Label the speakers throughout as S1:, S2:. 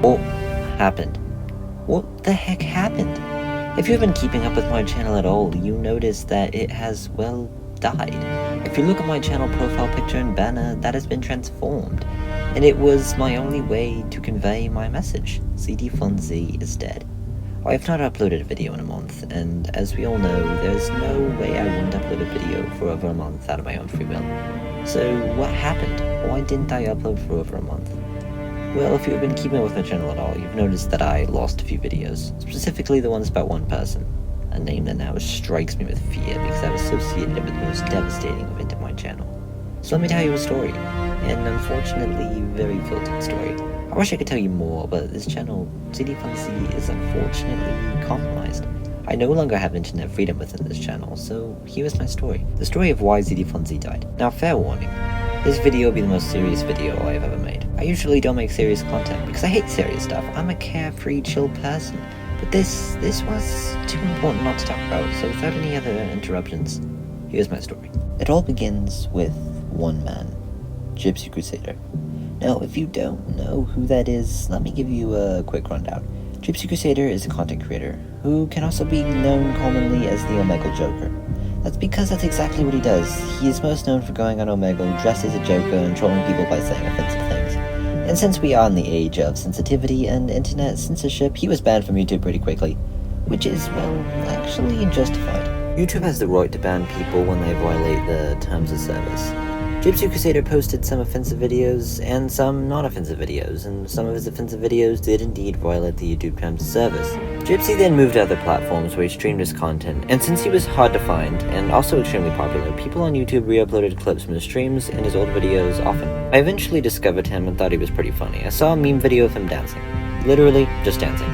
S1: What happened? What the heck happened? If you've been keeping up with my channel at all, you notice that it has, well, died. If you look at my channel profile picture and banner, that has been transformed. And it was my only way to convey my message. ZDfun Z is dead. I have not uploaded a video in a month, and as we all know, there's no way I wouldn't upload a video for over a month out of my own free will. So what happened? Why didn't I upload for over a month? Well, if you've been keeping with my channel at all, you've noticed that I lost a few videos, specifically the ones about one person, a name that now strikes me with fear because I've associated it with the most devastating event of my channel. So let me tell you a story, an unfortunately very filtered story. I wish I could tell you more, but this channel, ZDfun Z, is unfortunately compromised. I no longer have internet freedom within this channel, so here is my story. The story of why ZDfun Z died. Now, fair warning, this video will be the most serious video I have ever made. I usually don't make serious content because I hate serious stuff. I'm a carefree, chill person. But this was too important not to talk about, so without any other interruptions, here's my story. It all begins with one man, Gypsy Crusader. Now, if you don't know who that is, let me give you a quick rundown. Gypsy Crusader is a content creator who can also be known commonly as the Omegle Joker. That's because that's exactly what he does. He is most known for going on Omegle dressed as a Joker and trolling people by saying offensive things. And since we are in the age of sensitivity and internet censorship, he was banned from YouTube pretty quickly, which is, well, actually justified. YouTube has the right to ban people when they violate the terms of service. Gypsy Crusader posted some offensive videos and some non-offensive videos, and some of his offensive videos did indeed violate the YouTube terms of service. Gypsy then moved to other platforms where he streamed his content, and since he was hard to find and also extremely popular, people on YouTube re-uploaded clips from his streams and his old videos often. I eventually discovered him and thought he was pretty funny. I saw a meme video of him dancing. Literally, just dancing.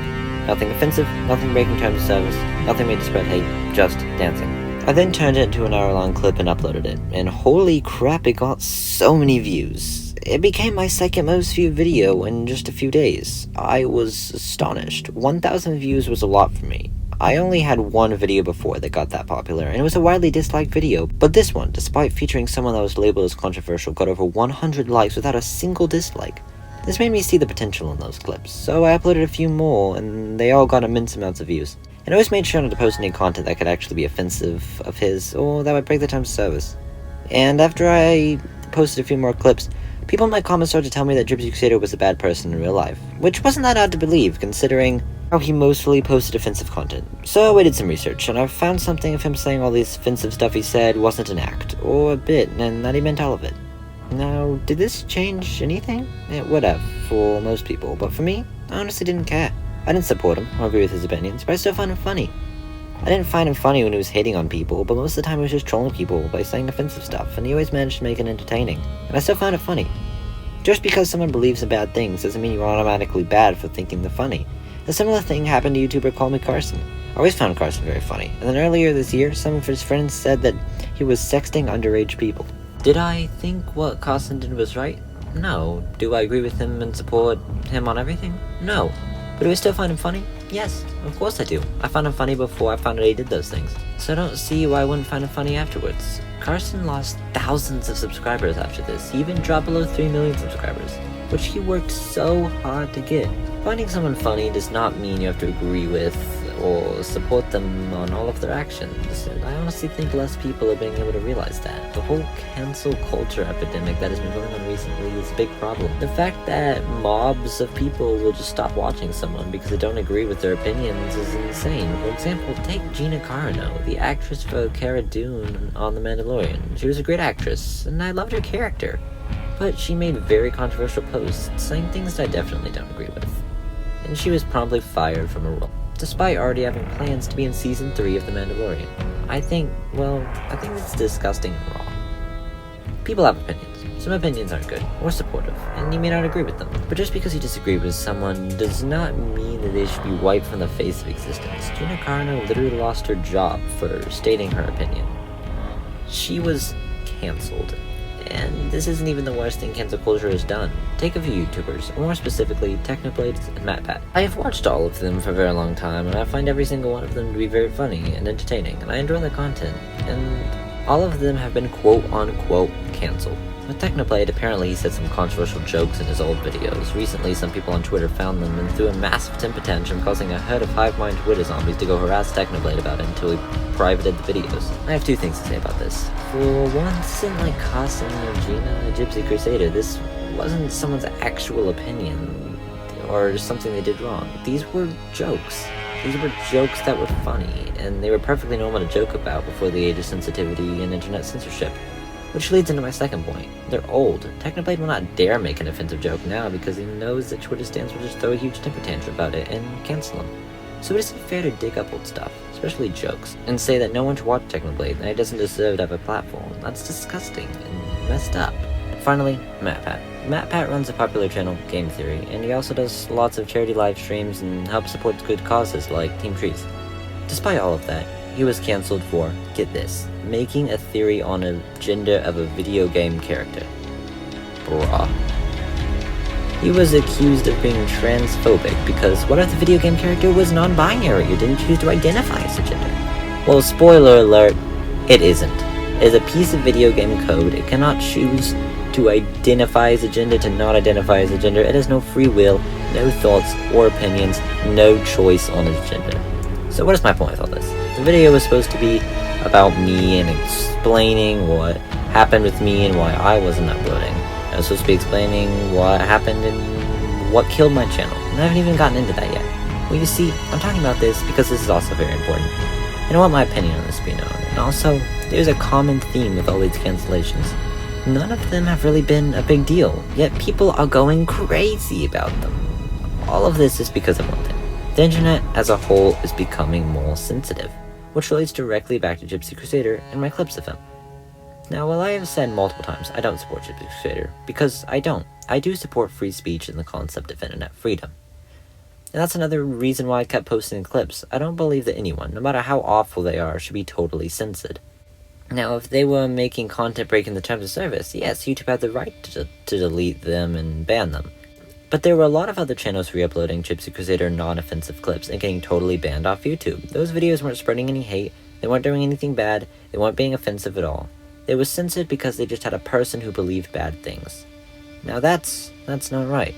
S1: Nothing offensive, nothing breaking terms of service, nothing made to spread hate, just dancing. I then turned it into an hour-long clip and uploaded it, and holy crap, it got so many views. It became my second most viewed video in just a few days. I was astonished. 1,000 views was a lot for me. I only had one video before that got that popular, and it was a widely disliked video, but this one, despite featuring someone that was labeled as controversial, got over 100 likes without a single dislike. This made me see the potential in those clips, so I uploaded a few more, and they all got immense amounts of views. And I always made sure not to post any content that could actually be offensive of his, or that would break the terms of service. And after I posted a few more clips, people in my comments started to tell me that Gypsy Crusader was a bad person in real life, which wasn't that hard to believe, considering how he mostly posted offensive content. So I did some research, and I found something of him saying all this offensive stuff he said wasn't an act, or a bit, and that he meant all of it. Now, did this change anything? It would have, for most people, but for me, I honestly didn't care. I didn't support him or agree with his opinions, but I still found him funny. I didn't find him funny when he was hating on people, but most of the time he was just trolling people by saying offensive stuff, and he always managed to make it entertaining, and I still found it funny. Just because someone believes in bad things doesn't mean you're automatically bad for thinking they're funny. A similar thing happened to YouTuber Call Me Carson. I always found Carson very funny, and then earlier this year, some of his friends said that he was sexting underage people. Did I think what Carson did was right? No. Do I agree with him and support him on everything? No. But do I still find him funny? Yes, of course I do. I found him funny before I found out he did those things. So I don't see why I wouldn't find him funny afterwards. Carson lost thousands of subscribers after this. He even dropped below 3 million subscribers, which he worked so hard to get. Finding someone funny does not mean you have to agree with or support them on all of their actions, and I honestly think less people are being able to realize that. The whole cancel culture epidemic that has been going on recently is a big problem. The fact that mobs of people will just stop watching someone because they don't agree with their opinions is insane. For example, take Gina Carano, the actress for Cara Dune on The Mandalorian. She was a great actress, and I loved her character, but she made very controversial posts saying things that I definitely don't agree with, and she was promptly fired from her role, despite already having plans to be in Season 3 of The Mandalorian. I think it's disgusting and wrong. People have opinions. Some opinions aren't good, or supportive, and you may not agree with them. But just because you disagree with someone does not mean that they should be wiped from the face of existence. Gina Carano literally lost her job for stating her opinion. She was cancelled. And this isn't even the worst thing cancel culture has done. Take a few YouTubers, or more specifically, Technoblades and MatPat. I have watched all of them for a very long time, and I find every single one of them to be very funny and entertaining, and I enjoy their content, and all of them have been quote-unquote cancelled. With Technoblade, apparently he said some controversial jokes in his old videos. Recently, some people on Twitter found them and threw a massive temper tantrum, causing a herd of hive-mind Twitter zombies to go harass Technoblade about it until he privated the videos. I have 2 things to say about this. For one, this isn't like casting Regina a Gypsy Crusader. This wasn't someone's actual opinion, or something they did wrong. These were jokes. These were jokes that were funny, and they were perfectly normal to joke about before the age of sensitivity and internet censorship. Which leads into my second point. They're old. Technoblade will not dare make an offensive joke now because he knows that Twitter stands will just throw a huge temper tantrum about it and cancel him. So it isn't fair to dig up old stuff, especially jokes, and say that no one should watch Technoblade and he doesn't deserve to have a platform. That's disgusting and messed up. Finally, MatPat. MatPat runs a popular channel, Game Theory, and he also does lots of charity live streams and helps support good causes like Team Trees. Despite all of that, he was cancelled for, get this, making a theory on a gender of a video game character. Bruh. He was accused of being transphobic because what if the video game character was non-binary or didn't choose to identify as a gender? Well, spoiler alert, it isn't. It is a piece of video game code. It cannot choose to identify as a gender, to not identify as a gender. It has no free will, no thoughts or opinions, no choice on its gender. So what is my point with all this? The video was supposed to be about me and explaining what happened with me and why I wasn't uploading. I was supposed to be explaining what happened and what killed my channel, and I haven't even gotten into that yet. Well, you see, I'm talking about this because this is also very important, and I want my opinion on this to be known. And also, there's a common theme with all these cancellations. None of them have really been a big deal, yet people are going crazy about them. All of this is because of one thing. The internet as a whole is becoming more sensitive, which relates directly back to Gypsy Crusader and my clips of him. Now, while I have said multiple times I don't support Gypsy Crusader, because I don't, I do support free speech and the concept of internet freedom. And that's another reason why I kept posting clips. I don't believe that anyone, no matter how awful they are, should be totally censored. Now, if they were making content breaking the terms of service, yes, YouTube had the right to delete them and ban them. But there were a lot of other channels re-uploading Gypsy Crusader non-offensive clips and getting totally banned off YouTube. Those videos weren't spreading any hate, they weren't doing anything bad, they weren't being offensive at all. They were censored because they just had a person who believed bad things. Now that's not right.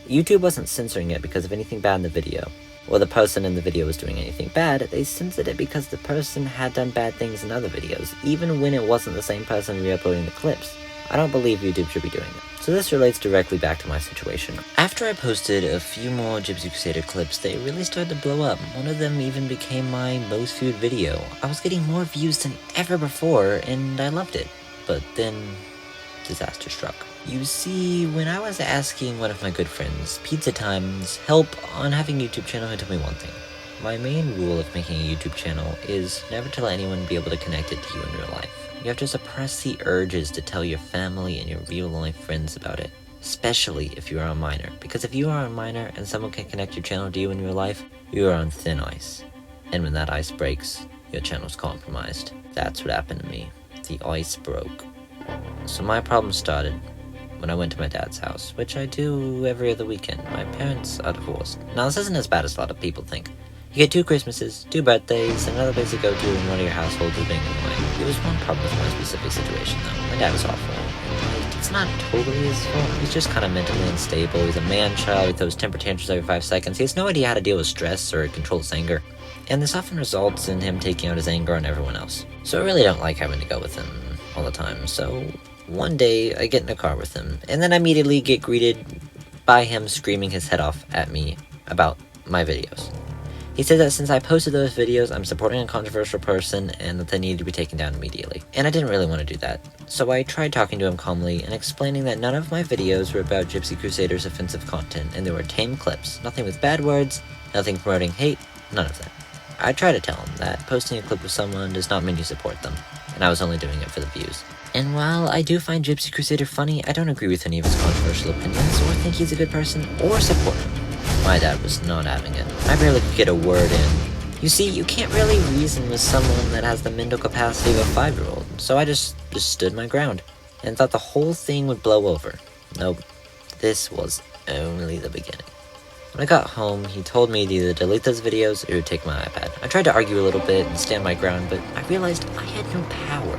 S1: YouTube wasn't censoring it because of anything bad in the video, or the person in the video was doing anything bad. They censored it because the person had done bad things in other videos, even when it wasn't the same person re-uploading the clips. I don't believe YouTube should be doing that. So this relates directly back to my situation. After I posted a few more Gypsy Crusader clips, they really started to blow up. One of them even became my most viewed video. I was getting more views than ever before, and I loved it. But then, disaster struck. You see, when I was asking one of my good friends, Pizza Time's, help on having a YouTube channel, he told me one thing. My main rule of making a YouTube channel is never to let anyone be able to connect it to you in real life. You have to suppress the urges to tell your family and your real-life friends about it, especially if you are a minor. Because if you are a minor and someone can connect your channel to you in real life, you are on thin ice. And when that ice breaks, your channel's compromised. That's what happened to me. The ice broke. So my problem started when I went to my dad's house, which I do every other weekend. My parents are divorced. Now this isn't as bad as a lot of people think. You get 2 Christmases, 2 birthdays, and another place to go to in one of your households is being annoying. There was one problem with my specific situation though. My dad was awful. It's not totally his fault. He's just kind of mentally unstable. He's a man-child. He throws temper tantrums every 5 seconds. He has no idea how to deal with stress or control his anger. And this often results in him taking out his anger on everyone else. So I really don't like having to go with him all the time. So one day I get in a car with him, and then I immediately get greeted by him screaming his head off at me about my videos. He said that since I posted those videos, I'm supporting a controversial person and that they needed to be taken down immediately. And I didn't really want to do that. So I tried talking to him calmly and explaining that none of my videos were about Gypsy Crusader's offensive content, and they were tame clips. Nothing with bad words, nothing promoting hate, none of that. I tried to tell him that posting a clip of someone does not mean you support them, and I was only doing it for the views. And while I do find Gypsy Crusader funny, I don't agree with any of his controversial opinions, or think he's a good person, or support him. My dad was not having it. I barely could get a word in. You see, you can't really reason with someone that has the mental capacity of a 5-year-old, so I just stood my ground, and thought the whole thing would blow over. Nope, this was only the beginning. When I got home, he told me to either delete those videos or he would take my iPad. I tried to argue a little bit and stand my ground, but I realized I had no power.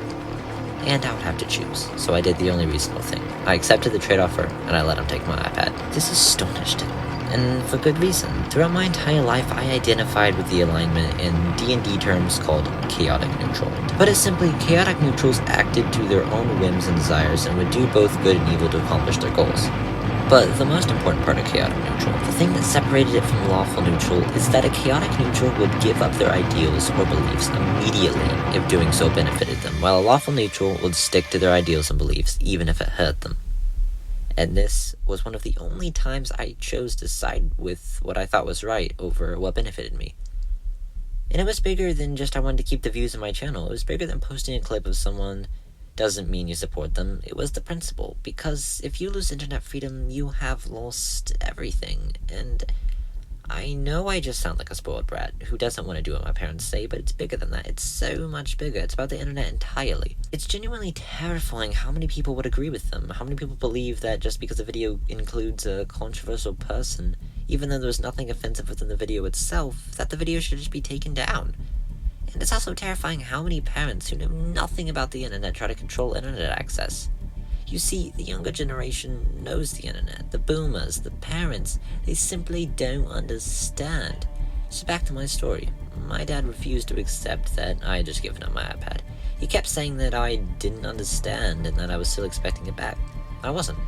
S1: and I would have to choose. So I did the only reasonable thing. I accepted the trade offer, and I let him take my iPad. This astonished him, and for good reason. Throughout my entire life, I identified with the alignment in D&D terms called chaotic neutral. To put it simply, chaotic neutrals acted to their own whims and desires and would do both good and evil to accomplish their goals. But the most important part of chaotic neutral, the thing that separated it from lawful neutral, is that a chaotic neutral would give up their ideals or beliefs immediately if doing so benefited them, while a lawful neutral would stick to their ideals and beliefs even if it hurt them. And this was one of the only times I chose to side with what I thought was right over what benefited me. And it was bigger than just I wanted to keep the views of my channel. It was bigger than posting a clip of someone doesn't mean you support them. It was the principle, because if you lose internet freedom, you have lost everything. And I know I just sound like a spoiled brat who doesn't want to do what my parents say, but it's bigger than that. It's so much bigger. It's about the internet entirely. It's genuinely terrifying how many people would agree with them, how many people believe that just because a video includes a controversial person, even though there's nothing offensive within the video itself, that the video should just be taken down. And it's also terrifying how many parents who know nothing about the internet try to control internet access. You see, the younger generation knows the internet. The boomers, the parents, they simply don't understand. So back to my story. My dad refused to accept that I had just given up my iPad. He kept saying that I didn't understand and that I was still expecting it back. I wasn't.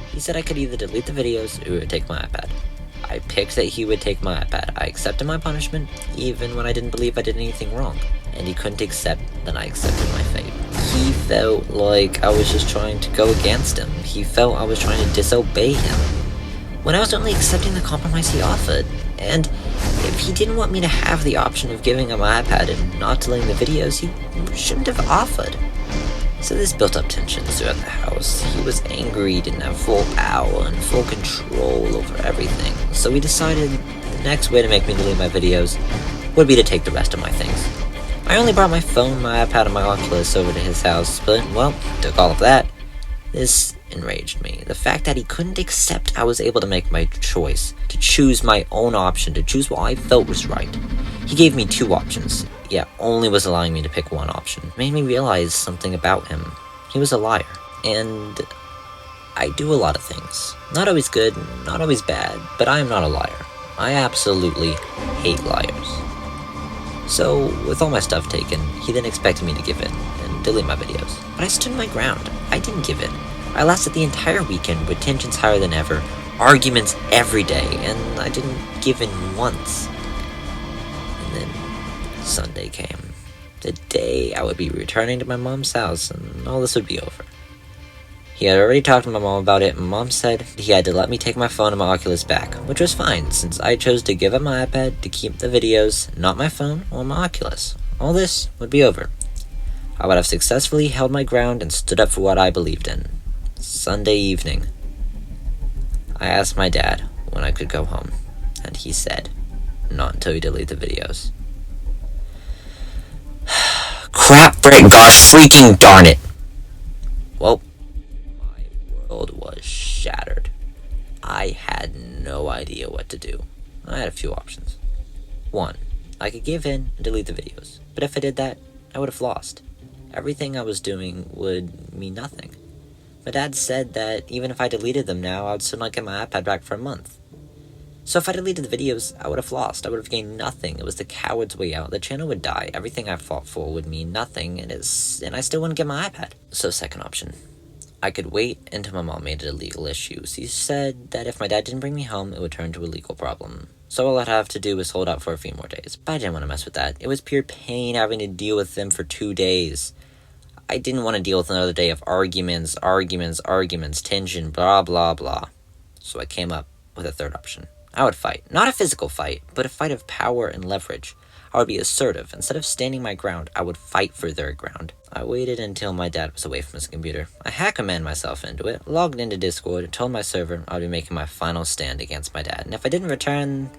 S1: He said I could either delete the videos or he would take my iPad. I picked that he would take my iPad. I accepted my punishment, even when I didn't believe I did anything wrong. And he couldn't accept that I accepted my fate. He felt like I was just trying to go against him. He felt I was trying to disobey him, when I was only accepting the compromise he offered. And if he didn't want me to have the option of giving him my iPad and not deleting the videos, he shouldn't have offered. So this built up tensions throughout the house. He was angry, didn't have full power and full control over everything. So we decided the next way to make me delete my videos would be to take the rest of my things. I only brought my phone, my iPad, and my Oculus over to his house, but, well, took all of that. This enraged me. The fact that he couldn't accept I was able to make my choice, to choose my own option, to choose what I felt was right. He gave me two options, yet only was allowing me to pick one option. It made me realize something about him. He was a liar. And I do a lot of things. Not always good, not always bad, but I am not a liar. I absolutely hate liars. So, with all my stuff taken, he then expected me to give in and delete my videos. But I stood my ground. I didn't give in. I lasted the entire weekend with tensions higher than ever, arguments every day, and I didn't give in once. And then Sunday came. The day I would be returning to my mom's house and all this would be over. He had already talked to my mom about it, and Mom said he had to let me take my phone and my Oculus back, which was fine, since I chose to give up my iPad to keep the videos, not my phone or my Oculus. All this would be over. I would have successfully held my ground and stood up for what I believed in. Sunday evening, I asked my dad when I could go home, and he said, not until you delete the videos. Crap, Britt, gosh freaking darn it! Well, world was shattered. I had no idea what to do. I had a few options. One, I could give in and delete the videos, but if I did that, I would have lost. Everything I was doing would mean nothing. My dad said that even if I deleted them now, I would still not get my iPad back for a month. So if I deleted the videos, I would have lost. I would have gained nothing. It was the coward's way out. The channel would die. Everything I fought for would mean nothing, and I still wouldn't get my iPad. So second option. I could wait until my mom made it a legal issue. She said that if my dad didn't bring me home, it would turn to a legal problem. So all I'd have to do was hold out for a few more days. But I didn't want to mess with that. It was pure pain having to deal with them for 2 days. I didn't want to deal with another day of arguments, tension, blah, blah, blah. So I came up with a third option. I would fight. Not a physical fight, but a fight of power and leverage. I would be assertive. Instead of standing my ground, I would fight for their ground. I waited until my dad was away from his computer. I hack-commanded myself into it, logged into Discord, and told my server I would be making my final stand against my dad. And if I didn't return,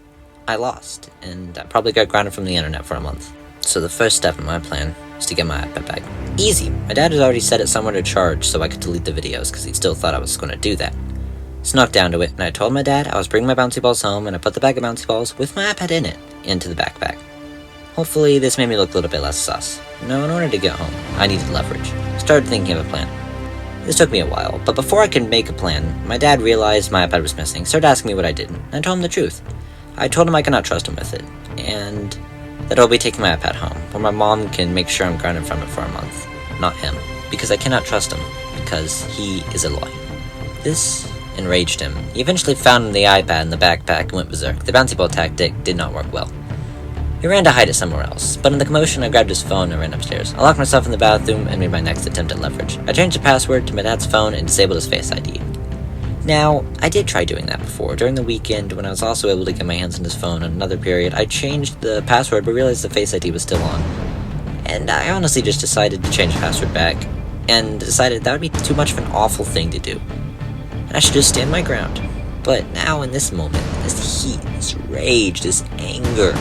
S1: I lost. And I probably got grounded from the internet for a month. So the first step in my plan was to get my iPad back. Easy. My dad had already set it somewhere to charge so I could delete the videos because he still thought I was going to do that. Snuck down to it, and I told my dad I was bringing my bouncy balls home, and I put the bag of bouncy balls with my iPad in it into the backpack. Hopefully, this made me look a little bit less sus. Now, in order to get home, I needed leverage. I started thinking of a plan. This took me a while, but before I could make a plan, my dad realized my iPad was missing, started asking me what I did, and I told him the truth. I told him I could not trust him with it, and that I'll be taking my iPad home, where my mom can make sure I'm grounded from it for a month. Not him, because I cannot trust him, because he is a liar. This enraged him. He eventually found the iPad in the backpack and went berserk. The bouncy ball tactic did not work well. He ran to hide it somewhere else, but in the commotion I grabbed his phone and ran upstairs. I locked myself in the bathroom and made my next attempt at leverage. I changed the password to my dad's phone and disabled his Face ID. Now, I did try doing that before. During the weekend, when I was also able to get my hands on his phone in another period, I changed the password but realized the Face ID was still on. And I honestly just decided to change the password back, and decided that would be too much of an awful thing to do. And I should just stand my ground. But now in this moment, this heat, this rage, this anger,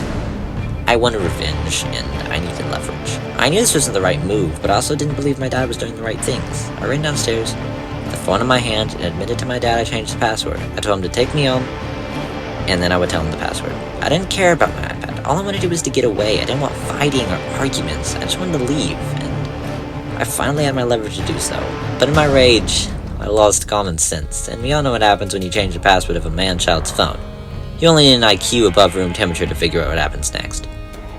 S1: I wanted revenge, and I needed leverage. I knew this wasn't the right move, but I also didn't believe my dad was doing the right things. I ran downstairs, with the phone in my hand, and admitted to my dad I changed the password. I told him to take me home, and then I would tell him the password. I didn't care about my iPad. All I wanted to do was to get away. I didn't want fighting or arguments. I just wanted to leave, and I finally had my leverage to do so. But in my rage, I lost common sense, and we all know what happens when you change the password of a man-child's phone. You only need an IQ above room temperature to figure out what happens next.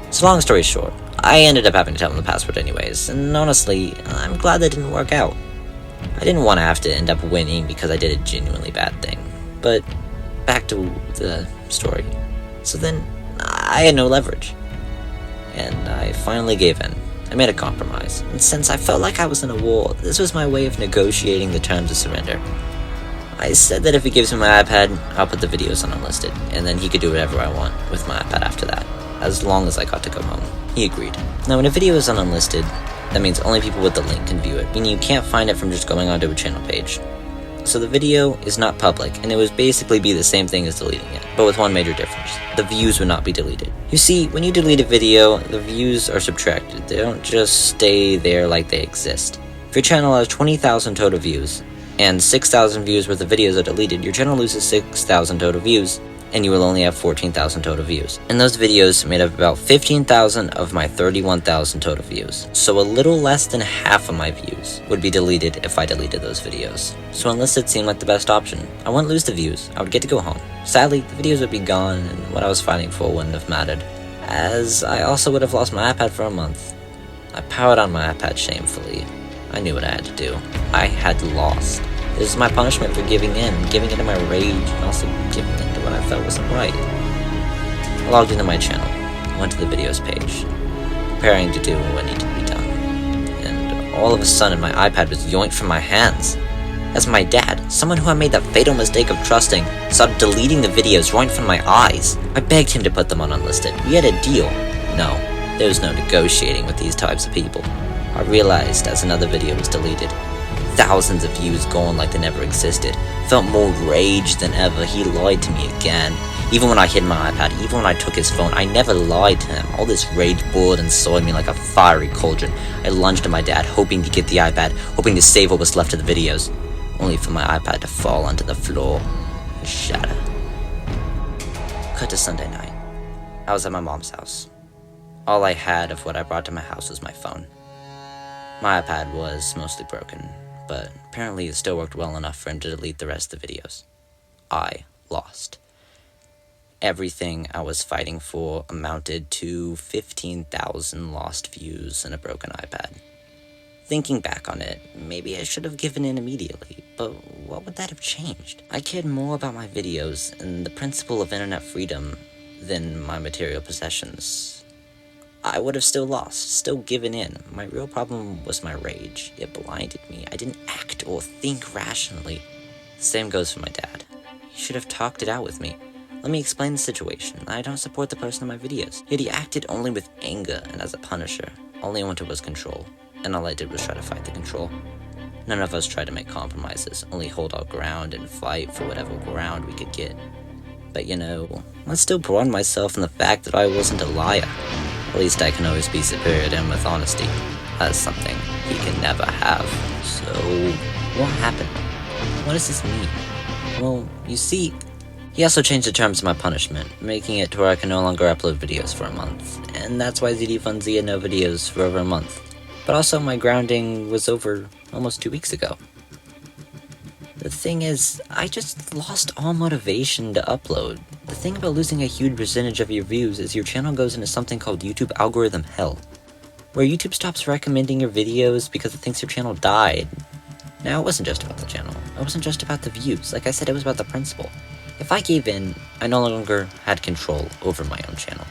S1: So long story short, I ended up having to tell him the password anyways, and honestly, I'm glad that didn't work out. I didn't want to have to end up winning because I did a genuinely bad thing. But back to the story. So then, I had no leverage. And I finally gave in. I made a compromise, and since I felt like I was in a war, this was my way of negotiating the terms of surrender. I said that if he gives me my iPad, I'll put the videos on unlisted, and then he could do whatever I want with my iPad after that, as long as I got to go home. He agreed. Now, when a video is on unlisted, that means only people with the link can view it, meaning you can't find it from just going onto a channel page. So the video is not public, and it would basically be the same thing as deleting it, but with one major difference. The views would not be deleted. You see, when you delete a video, the views are subtracted. They don't just stay there like they exist. If your channel has 20,000 total views, and 6,000 views worth of videos are deleted, your channel loses 6,000 total views, and you will only have 14,000 total views. And those videos made up about 15,000 of my 31,000 total views. So a little less than half of my views would be deleted if I deleted those videos. So unlisted seemed like the best option. I wouldn't lose the views, I would get to go home. Sadly, the videos would be gone, and what I was fighting for wouldn't have mattered, as I also would have lost my iPad for a month. I powered on my iPad shamefully. I knew what I had to do. I had lost. This is my punishment for giving into my rage, and also giving in to what I felt wasn't right. I logged into my channel, went to the videos page, preparing to do what needed to be done. And all of a sudden, my iPad was yoinked from my hands. As my dad, someone who I made the fatal mistake of trusting, started deleting the videos right in front of my eyes. I begged him to put them on unlisted. We had a deal. No, there was no negotiating with these types of people. I realized as another video was deleted. Thousands of views gone like they never existed. Felt more rage than ever. He lied to me again. Even when I hid my iPad, even when I took his phone, I never lied to him. All this rage boiled inside me like a fiery cauldron. I lunged at my dad, hoping to get the iPad, hoping to save what was left of the videos, only for my iPad to fall onto the floor and shatter. Cut to Sunday night. I was at my mom's house. All I had of what I brought to my house was my phone. My iPad was mostly broken, but apparently it still worked well enough for him to delete the rest of the videos. I lost. Everything I was fighting for amounted to 15,000 lost views and a broken iPad. Thinking back on it, maybe I should have given in immediately, but what would that have changed? I cared more about my videos and the principle of internet freedom than my material possessions. I would have still lost, still given in. My real problem was my rage. It blinded me. I didn't act or think rationally. The same goes for my dad. He should have talked it out with me. Let me explain the situation. I don't support the person in my videos. Yet he acted only with anger and as a punisher. All I wanted was control, and all I did was try to fight the control. None of us tried to make compromises, only hold our ground and fight for whatever ground we could get. But you know, I still pride myself in the fact that I wasn't a liar. At least I can always be superior to him with honesty. That's something he can never have. So, what happened? What does this mean? Well, you see, He also changed the terms of my punishment, making it to where I can no longer upload videos for a month, and that's why ZDfun Z had no videos for over a month. But also my grounding was over almost 2 weeks ago. The thing is, I just lost all motivation to upload. The thing about losing a huge percentage of your views is your channel goes into something called YouTube algorithm hell, where YouTube stops recommending your videos because it thinks your channel died. Now, it wasn't just about the channel. It wasn't just about the views. Like I said, it was about the principle. If I gave in, I no longer had control over my own channel.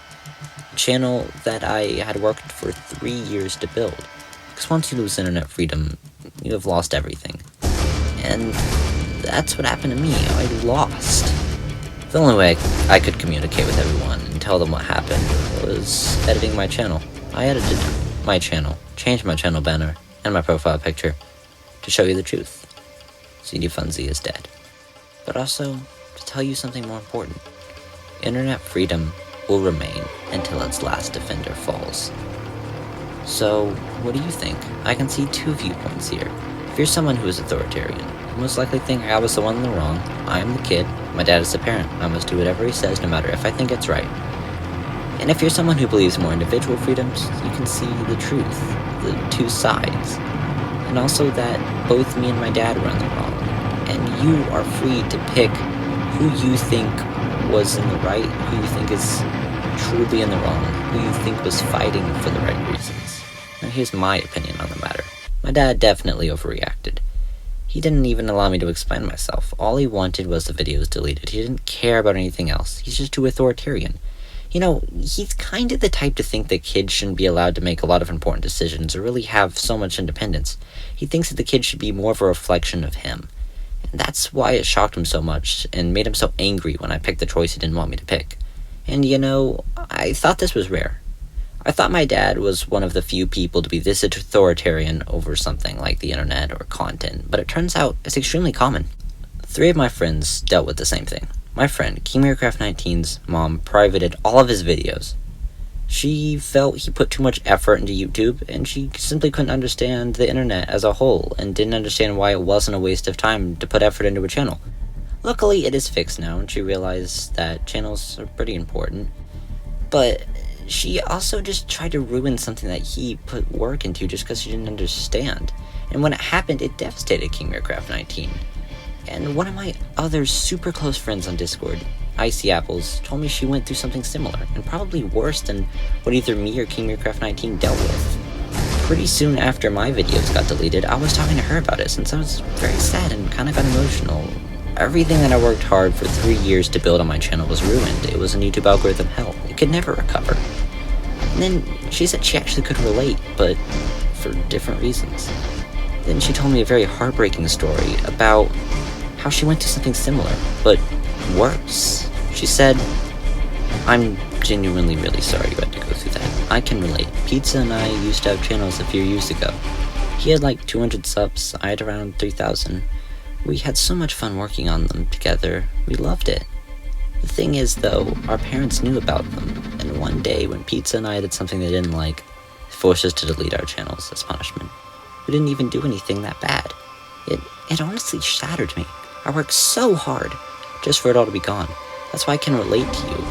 S1: A channel that I had worked for 3 years to build. Because once you lose internet freedom, you have lost everything. And that's what happened to me. I lost. The only way I could communicate with everyone and tell them what happened was editing my channel. I edited my channel, changed my channel banner and my profile picture to show you the truth. ZDfun Z is dead. But also, to tell you something more important. Internet freedom will remain until its last defender falls. So, what do you think? I can see 2 viewpoints here. If you're someone who is authoritarian, you most likely think I was the one in the wrong, I am the kid, my dad is the parent, I must do whatever he says no matter if I think it's right. And if you're someone who believes more individual freedoms, you can see the truth, the 2 sides. And also that both me and my dad were in the wrong. And you are free to pick who you think was in the right, who you think is truly in the wrong, who you think was fighting for the right reasons. Now here's my opinion on the matter. My dad definitely overreacted. He didn't even allow me to explain myself. All he wanted was the videos deleted. He didn't care about anything else. He's just too authoritarian. You know, he's kind of the type to think that kids shouldn't be allowed to make a lot of important decisions or really have so much independence. He thinks that the kids should be more of a reflection of him. And that's why it shocked him so much and made him so angry when I picked the choice he didn't want me to pick. And you know, I thought this was rare. I thought my dad was one of the few people to be this authoritarian over something like the internet or content, but it turns out it's extremely common. 3 of my friends dealt with the same thing. My friend, KingMeercraft19's mom, privated all of his videos. She felt he put too much effort into YouTube, and she simply couldn't understand the internet as a whole, and didn't understand why it wasn't a waste of time to put effort into a channel. Luckily, it is fixed now, and she realized that channels are pretty important, but she also just tried to ruin something that he put work into just because she didn't understand. And when it happened, it devastated KingMeercraft19. And one of my other super close friends on Discord, Icy Apples, told me she went through something similar, and probably worse than what either me or KingMeercraft19 dealt with. Pretty soon after my videos got deleted, I was talking to her about it, since I was very sad and kind of got emotional. Everything that I worked hard for 3 years to build on my channel was ruined. It was a YouTube algorithm hell. It could never recover. And then she said she actually could relate, but for different reasons. Then she told me a very heartbreaking story about how she went through something similar, but worse. She said, "I'm genuinely really sorry you had to go through that. I can relate. Pizza and I used to have channels a few years ago. He had like 200 subs, I had around 3,000. We had so much fun working on them together. We loved it. The thing is, though, our parents knew about them, and one day when Pizza and I did something they didn't like, they forced us to delete our channels as punishment. We didn't even do anything that bad. It honestly shattered me. I worked so hard just for it all to be gone. That's why I can relate to you.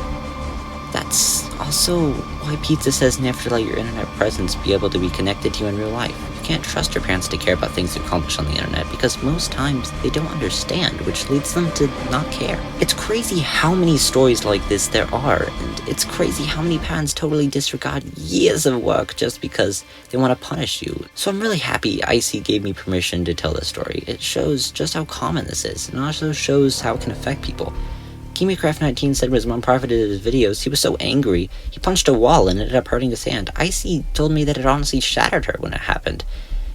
S1: That's also why Pizza says never let your internet presence be able to be connected to you in real life. You can't trust your parents to care about things you accomplish on the internet because most times they don't understand, which leads them to not care. It's crazy how many stories like this there are, and it's crazy how many parents totally disregard years of work just because they want to punish you. So I'm really happy Icy gave me permission to tell this story. It shows just how common this is, and also shows how it can affect people. KingMeercraft19 said when his mom privated his videos, he was so angry, he punched a wall and ended up hurting his hand. Icy told me that it honestly shattered her when it happened.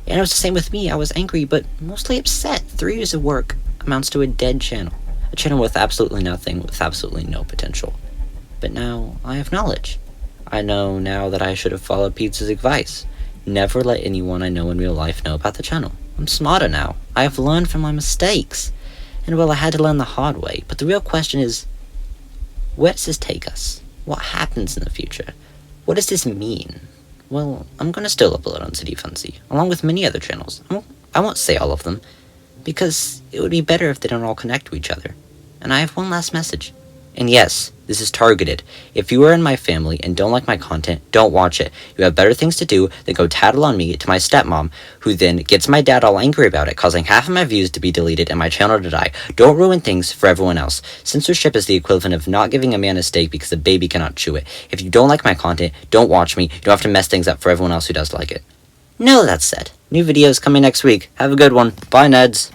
S1: And it was the same with me. I was angry, but mostly upset. 3 years of work amounts to a dead channel. A channel with absolutely nothing, with absolutely no potential. But now, I have knowledge. I know now that I should have followed Pizza's advice. Never let anyone I know in real life know about the channel. I'm smarter now. I have learned from my mistakes. And well, I had to learn the hard way. But the real question is, where does this take us? What happens in the future? What does this mean? Well, I'm gonna still upload on ZDfun Z, along with many other channels. I won't say all of them, because it would be better if they don't all connect to each other. And I have one last message. And yes, this is targeted. If you are in my family and don't like my content, don't watch it. You have better things to do than go tattle on me to my stepmom, who then gets my dad all angry about it, causing half of my views to be deleted and my channel to die. Don't ruin things for everyone else. Censorship is the equivalent of not giving a man a steak because a baby cannot chew it. If you don't like my content, don't watch me. You don't have to mess things up for everyone else who does like it. Now that said, new videos coming next week. Have a good one. Bye, Neds.